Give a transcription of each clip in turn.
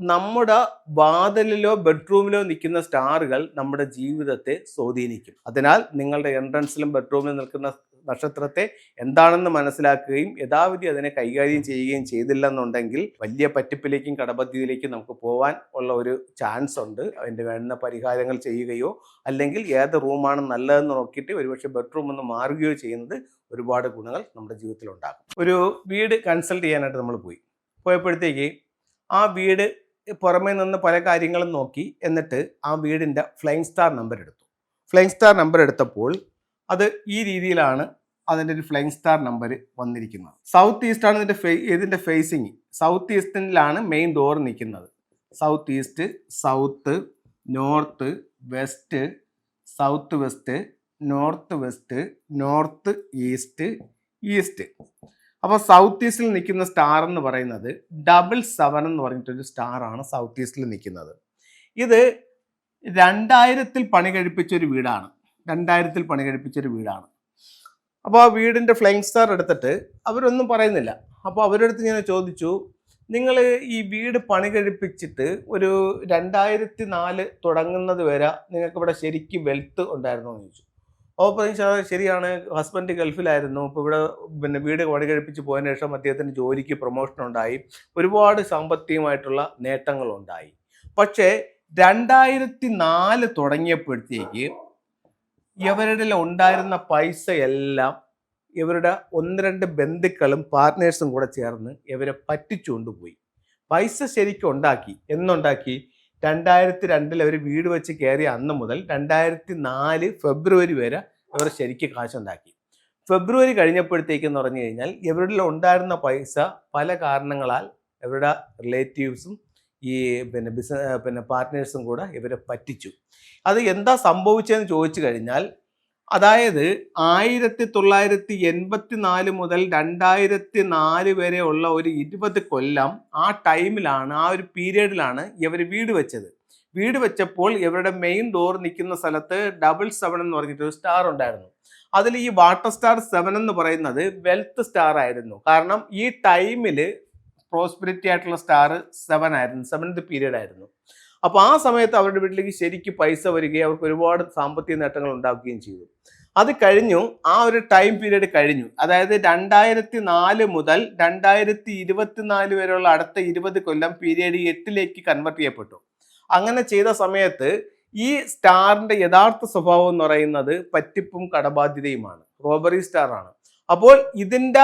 നമ്മുടെ വാതിലിലോ ബെഡ്റൂമിലോ നിൽക്കുന്ന സ്റ്റാറുകൾ നമ്മുടെ ജീവിതത്തെ സ്വാധീനിക്കും. അതിനാൽ നിങ്ങളുടെ എൻട്രൻസിലും ബെഡ്റൂമിലും നിൽക്കുന്ന നക്ഷത്രത്തെ എന്താണെന്ന് മനസ്സിലാക്കുകയും യഥാവിധി അതിനെ കൈകാര്യം ചെയ്യുകയും ചെയ്തില്ലെന്നുണ്ടെങ്കിൽ വലിയ പറ്റിപ്പിലേക്കും കടബാധ്യതയിലേക്കും നമുക്ക് പോകാൻ ഉള്ള ഒരു ചാൻസ് ഉണ്ട്. അതിൻ്റെ വേണ്ടുന്ന പരിഹാരങ്ങൾ ചെയ്യുകയോ അല്ലെങ്കിൽ ഏത് റൂമാണ് നല്ലതെന്ന് നോക്കിയിട്ട് ഒരുപക്ഷെ ബെഡ്റൂം ഒന്ന് മാറുകയോ ചെയ്യുന്നത് ഒരുപാട് ഗുണങ്ങൾ നമ്മുടെ ജീവിതത്തിൽ ഉണ്ടാകും. ഒരു വീട് കൺസൾട്ട് ചെയ്യാനായിട്ട് നമ്മൾ പോയപ്പോഴത്തേക്ക് ആ വീട് പുറമേ നിന്ന് പല കാര്യങ്ങളും നോക്കി, എന്നിട്ട് ആ വീടിൻ്റെ ഫ്ലൈങ് സ്റ്റാർ നമ്പർ എടുത്തു. ഫ്ലൈങ് സ്റ്റാർ നമ്പർ എടുത്തപ്പോൾ അത് ഈ രീതിയിലാണ് അതിൻ്റെ ഒരു ഫ്ലൈങ് സ്റ്റാർ നമ്പർ വന്നിരിക്കുന്നത്. സൗത്ത് ഈസ്റ്റ് ആണ് ഇതിൻ്റെ ഫേസിങ്. സൗത്ത് ഈസ്റ്റിലാണ് മെയിൻ ഡോർ നിൽക്കുന്നത്. South east, south, north, west, south west, north west, north east, east. അപ്പോൾ സൗത്ത് ഈസ്റ്റിൽ നിൽക്കുന്ന സ്റ്റാർ എന്ന് പറയുന്നത് 77 എന്ന് പറഞ്ഞിട്ടൊരു സ്റ്റാറാണ് സൗത്ത് ഈസ്റ്റിൽ നിൽക്കുന്നത്. ഇത് 2000 പണി കഴിപ്പിച്ചൊരു വീടാണ്. 2000 പണി കഴിപ്പിച്ചൊരു വീടാണ്. അപ്പോൾ ആ വീടിൻ്റെ ഫ്ലൈങ് സ്റ്റാർ എടുത്തിട്ട് അവരൊന്നും പറയുന്നില്ല. അപ്പോൾ അവരുടെ അടുത്ത് ഞാൻ ചോദിച്ചു, നിങ്ങൾ ഈ വീട് പണി കഴിപ്പിച്ചിട്ട് ഒരു 2004 തുടങ്ങുന്നത് വരെ നിങ്ങൾക്ക് ഇവിടെ ശരിക്കും വെൽത്ത് ഉണ്ടായിരുന്നോ എന്ന് ചോദിച്ചു. അപ്പോൾ പറഞ്ഞു, ശരിയാണ്, ഹസ്ബൻഡ് ഗൾഫിലായിരുന്നു. ഇപ്പോൾ ഇവിടെ വീട് പണി കഴിപ്പിച്ച് പോയതിനു ശേഷം അദ്ദേഹത്തിന് ജോലിക്ക് പ്രൊമോഷൻ ഉണ്ടായി, ഒരുപാട് സാമ്പത്തികമായിട്ടുള്ള നേട്ടങ്ങളുണ്ടായി. പക്ഷേ 2004 തുടങ്ങിയപ്പോഴത്തേക്ക് ഇവരുടെ ഉണ്ടായിരുന്ന പൈസ എല്ലാം ഇവരുടെ 1-2 ബന്ധുക്കളും പാർട്ട്നേഴ്സും കൂടെ ചേർന്ന് ഇവരെ പറ്റിച്ചുകൊണ്ടുപോയി. പൈസ ശരിക്കും ഉണ്ടാക്കി. എന്നുണ്ടാക്കി? 2002 അവർ വീട് വെച്ച് കയറിയ അന്ന് മുതൽ 2004 ഫെബ്രുവരി വരെ ഇവർ ശരിക്കും കാശുണ്ടാക്കി. ഫെബ്രുവരി കഴിഞ്ഞപ്പോഴത്തേക്കെന്ന് പറഞ്ഞു കഴിഞ്ഞാൽ ഇവരിൽ ഉണ്ടായിരുന്ന പൈസ പല കാരണങ്ങളാൽ ഇവരുടെ റിലേറ്റീവ്സും ഈ പാർട്ട്നേഴ്സും കൂടെ ഇവരെ പറ്റിച്ചു. അത് എന്താ സംഭവിച്ചതെന്ന് ചോദിച്ചു കഴിഞ്ഞാൽ, അതായത് 1984 മുതൽ 2004 വരെ ഉള്ള ഒരു 20 കൊല്ലം ആ ടൈമിലാണ്, ആ ഒരു പീരീഡിലാണ് ഇവർ വീട് വെച്ചത്. വീട് വെച്ചപ്പോൾ ഇവരുടെ മെയിൻ ഡോർ നിൽക്കുന്ന സ്ഥലത്ത് 77 എന്ന് പറഞ്ഞിട്ടൊരു സ്റ്റാർ ഉണ്ടായിരുന്നു. അതിൽ ഈ വാട്ടർ സ്റ്റാർ 7 എന്ന് പറയുന്നത് വെൽത്ത് സ്റ്റാർ ആയിരുന്നു. കാരണം ഈ ടൈമിൽ പ്രോസ്പെരിറ്റി ആയിട്ടുള്ള സ്റ്റാർ 7 ആയിരുന്നു, 7th പീരീഡ് ആയിരുന്നു. അപ്പോൾ ആ സമയത്ത് അവരുടെ വീട്ടിലേക്ക് ശരിക്കും പൈസ വരികയും അവർക്ക് ഒരുപാട് സാമ്പത്തിക നേട്ടങ്ങൾ ഉണ്ടാക്കുകയും ചെയ്തു. അത് കഴിഞ്ഞു, ആ ഒരു ടൈം പീരീഡ് കഴിഞ്ഞു. അതായത് 2004 മുതൽ 2024 വരെയുള്ള അടുത്ത 20 കൊല്ലം പീരീഡ് 8ലേക്ക് കൺവെർട്ട് ചെയ്യപ്പെട്ടു. അങ്ങനെ ചെയ്ത സമയത്ത് ഈ സ്റ്റാറിന്റെ യഥാർത്ഥ സ്വഭാവം എന്ന് പറയുന്നത് പറ്റിപ്പും കടബാധ്യതയുമാണ്, റോബറി സ്റ്റാർ ആണ്. അപ്പോൾ ഇതിന്റെ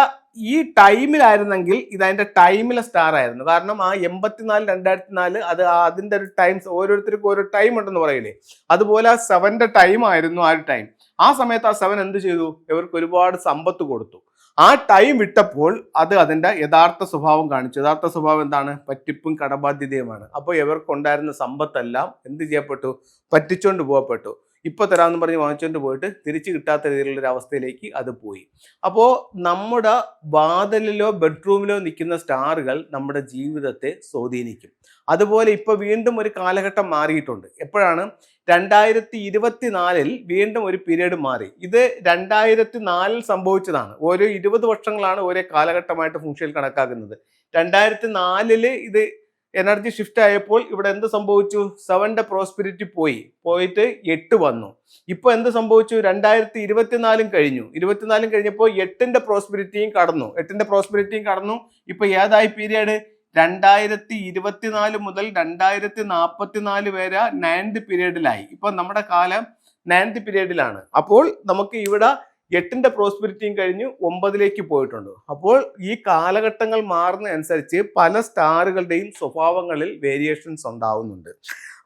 ഈ ടൈമിലായിരുന്നെങ്കിൽ ഇത് അതിന്റെ ടൈമിലെ സ്റ്റാർ ആയിരുന്നു. കാരണം ആ 84, 2004 അത് അതിന്റെ ഒരു ടൈം, ഓരോരുത്തർക്കും ഓരോ ടൈം ഉണ്ടെന്ന് പറയില്ലേ, അതുപോലെ 7ന്റെ ടൈം ആയിരുന്നു ആ ഒരു ടൈം. ആ സമയത്ത് ആ 7 എന്ത് ചെയ്തു? ഇവർക്ക് ഒരുപാട് സമ്പത്ത് കൊടുത്തു. ആ ടൈം വിട്ടപ്പോൾ അത് അതിന്റെ യഥാർത്ഥ സ്വഭാവം കാണിച്ചു. യഥാർത്ഥ സ്വഭാവം എന്താണ്? പറ്റിപ്പും കടബാധ്യതയുമാണ്. അപ്പോൾ ഇവർക്കുണ്ടായിരുന്ന സമ്പത്തെല്ലാം എന്ത് ചെയ്യപ്പെട്ടു? പറ്റിച്ചോണ്ട് പോകപ്പെട്ടു. ഇപ്പൊ തരാമെന്ന് പറഞ്ഞ് വാങ്ങിച്ചുകൊണ്ട് പോയിട്ട് തിരിച്ചു കിട്ടാത്ത രീതിയിലുള്ള ഒരു അവസ്ഥയിലേക്ക് അത് പോയി. അപ്പോൾ നമ്മുടെ വാതിലിലോ ബെഡ്റൂമിലോ നിൽക്കുന്ന സ്റ്റാറുകൾ നമ്മുടെ ജീവിതത്തെ സ്വാധീനിക്കും. അതുപോലെ ഇപ്പൊ വീണ്ടും ഒരു കാലഘട്ടം മാറിയിട്ടുണ്ട്. എപ്പോഴാണ്? 2024 വീണ്ടും ഒരു പീരീഡ് മാറി. ഇത് 2004 സംഭവിച്ചതാണ്. ഓരോ 20 വർഷങ്ങളാണ് ഓരോ കാലഘട്ടമായിട്ട് ഫംഗ്ഷനിൽ കണക്കാക്കുന്നത്. 2004 ഇത് എനർജി ഷിഫ്റ്റ് ആയപ്പോൾ ഇവിടെ എന്ത് സംഭവിച്ചു? 7ന്റെ പ്രോസ്പെരിറ്റി പോയിട്ട് 8 വന്നു. ഇപ്പൊ എന്ത് സംഭവിച്ചു? 2024 കഴിഞ്ഞു. 24 കഴിഞ്ഞപ്പോൾ 8ന്റെ പ്രോസ്പെരിറ്റിയും കടന്നു. ഇപ്പൊ ഏതായി പീരീഡ്? 2024 മുതൽ 2044 വരെ 9th പീരീഡിലായി. ഇപ്പൊ നമ്മുടെ കാലം 9th പീരീഡിലാണ്. അപ്പോൾ നമുക്ക് ഇവിടെ 8ന്റെ പ്രോസ്പെരിറ്റിയും കഴിഞ്ഞു 9ലേക്ക് പോയിട്ടുണ്ട്. അപ്പോൾ ഈ കാലഘട്ടങ്ങൾ മാറുന്ന അനുസരിച്ച് പല സ്റ്റാറുകളുടെയും സ്വഭാവങ്ങളിൽ വേരിയേഷൻസ് ഉണ്ടാവുന്നുണ്ട്.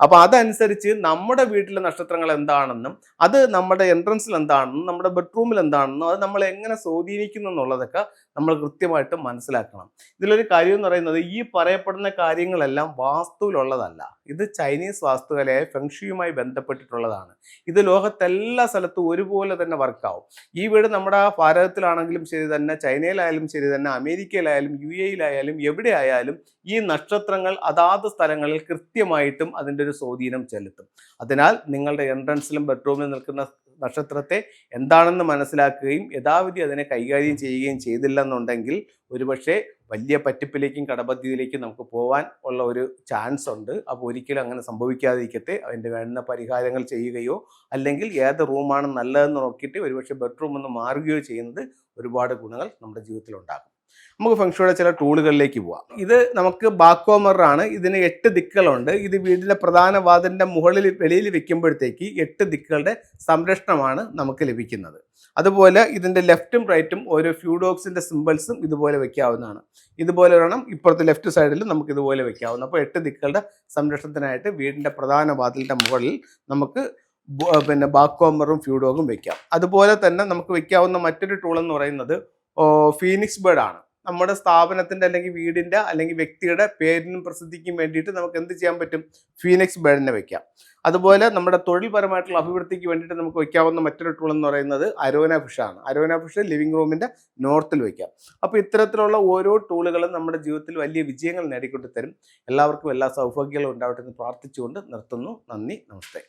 അപ്പൊ അതനുസരിച്ച് നമ്മുടെ വീട്ടിലെ നക്ഷത്രങ്ങൾ എന്താണെന്നും അത് നമ്മുടെ എൻട്രൻസിൽ എന്താണെന്നും നമ്മുടെ ബെഡ്റൂമിൽ എന്താണെന്നും അത് നമ്മൾ എങ്ങനെ സ്വാധീനിക്കുന്നു എന്നുള്ളതൊക്കെ നമ്മൾ കൃത്യമായിട്ട് മനസ്സിലാക്കണം. ഇതിലൊരു കാര്യം എന്ന് പറയുന്നത്, ഈ പറയപ്പെടുന്ന കാര്യങ്ങളെല്ലാം വാസ്തുവിലുള്ളതല്ല. ഇത് ചൈനീസ് വാസ്തുകലയായ ഫെങ്ഷുയുമായി ബന്ധപ്പെട്ടിട്ടുള്ളതാണ്. ഇത് ലോകത്തെല്ലാ സ്ഥലത്തും ഒരുപോലെ തന്നെ വർക്കാവും. ഈ വീട് നമ്മുടെ ഭാരതത്തിലാണെങ്കിലും ശരി തന്നെ, ചൈനയിലായാലും ശരി തന്നെ, അമേരിക്കയിലായാലും UAE-യിലായാലും എവിടെ ആയാലും ഈ നക്ഷത്രങ്ങൾ അതാത് സ്ഥലങ്ങളിൽ കൃത്യമായിട്ടും അതിൻ്റെ ഒരു സ്വാധീനം ചെലുത്തും. അതിനാൽ നിങ്ങളുടെ എൻട്രൻസിലും ബെഡ്റൂമിലും നിൽക്കുന്ന നക്ഷത്രത്തെ എന്താണെന്ന് മനസ്സിലാക്കുകയും യഥാവിധി അതിനെ കൈകാര്യം ചെയ്യുകയും ചെയ്തില്ലെന്നുണ്ടെങ്കിൽ ഒരുപക്ഷെ വലിയ പറ്റിപ്പിലേക്കും കടബാധ്യതയിലേക്കും നമുക്ക് പോകാൻ ഉള്ള ഒരു ചാൻസ് ഉണ്ട്. അപ്പോൾ ഒരിക്കലും അങ്ങനെ സംഭവിക്കാതിരിക്കട്ടെ. അതിൻ്റെ വേണ്ടുന്ന പരിഹാരങ്ങൾ ചെയ്യുകയോ അല്ലെങ്കിൽ ഏത് റൂമാണ് നല്ലതെന്ന് നോക്കിയിട്ട് ഒരുപക്ഷെ ബെഡ്റൂം ഒന്ന് മാറുകയോ ചെയ്യുന്നത് ഒരുപാട് ഗുണങ്ങൾ നമ്മുടെ ജീവിതത്തിൽ ഉണ്ടാകും. നമുക്ക് ഫെങ്ഷുയുടെ ചില ടൂളുകളിലേക്ക് പോവാം. ഇത് നമുക്ക് ബാക്കോ മിററാണ്. ഇതിന് 8 ദിക്കുകളുണ്ട്. ഇത് വീടിൻ്റെ പ്രധാന വാതിലിൻ്റെ മുകളിൽ വെളിയിൽ വെക്കുമ്പോഴത്തേക്ക് 8 ദിക്കുകളുടെ സംരക്ഷണമാണ് നമുക്ക് ലഭിക്കുന്നത്. അതുപോലെ ഇതിൻ്റെ ലെഫ്റ്റും റൈറ്റും ഓരോ ഫ്യൂഡോക്സിൻ്റെ സിമ്പിൾസും ഇതുപോലെ വെക്കാവുന്നതാണ്. ഇതുപോലെ വേണം ഇപ്പുറത്തെ ലെഫ്റ്റ് സൈഡിലും നമുക്ക് ഇതുപോലെ വെക്കാവുന്ന. അപ്പോൾ 8 ദിക്കുകളുടെ സംരക്ഷണത്തിനായിട്ട് വീടിൻ്റെ പ്രധാന വാതിലിൻ്റെ മുകളിൽ നമുക്ക് പിന്നെ ബാക്കോ മിററും ഫ്യൂഡോഗും വെക്കാം. അതുപോലെ തന്നെ നമുക്ക് വെക്കാവുന്ന മറ്റൊരു ടൂൾ എന്ന് പറയുന്നത് ഫീനിക്സ് ബേർഡ് ആണ്. നമ്മുടെ സ്ഥാപനത്തിൻ്റെ അല്ലെങ്കിൽ വീടിൻ്റെ അല്ലെങ്കിൽ വ്യക്തിയുടെ പേരിനും പ്രസിദ്ധിക്കും വേണ്ടിയിട്ട് നമുക്ക് എന്ത് ചെയ്യാൻ പറ്റും? ഫീനിക്സ് ബേർഡിനെ വെക്കാം. അതുപോലെ നമ്മുടെ തൊഴിൽപരമായിട്ടുള്ള അഭിവൃദ്ധിക്ക് വേണ്ടിയിട്ട് നമുക്ക് വെക്കാവുന്ന മറ്റൊരു ടൂൾ എന്ന് പറയുന്നത് അരോന ഫിഷാണ്. അരോന ഫിഷ് ലിവിംഗ് റൂമിൻ്റെ നോർത്തിൽ വെക്കാം. അപ്പോൾ ഇത്തരത്തിലുള്ള ഓരോ ടൂളുകളും നമ്മുടെ ജീവിതത്തിൽ വലിയ വിജയങ്ങൾ നേടിക്കൊണ്ട് തരും. എല്ലാവർക്കും എല്ലാ സൗഭാഗ്യങ്ങളും ഉണ്ടാവട്ടെ എന്ന് പ്രാർത്ഥിച്ചുകൊണ്ട് നിർത്തുന്നു. നന്ദി, നമസ്തേ.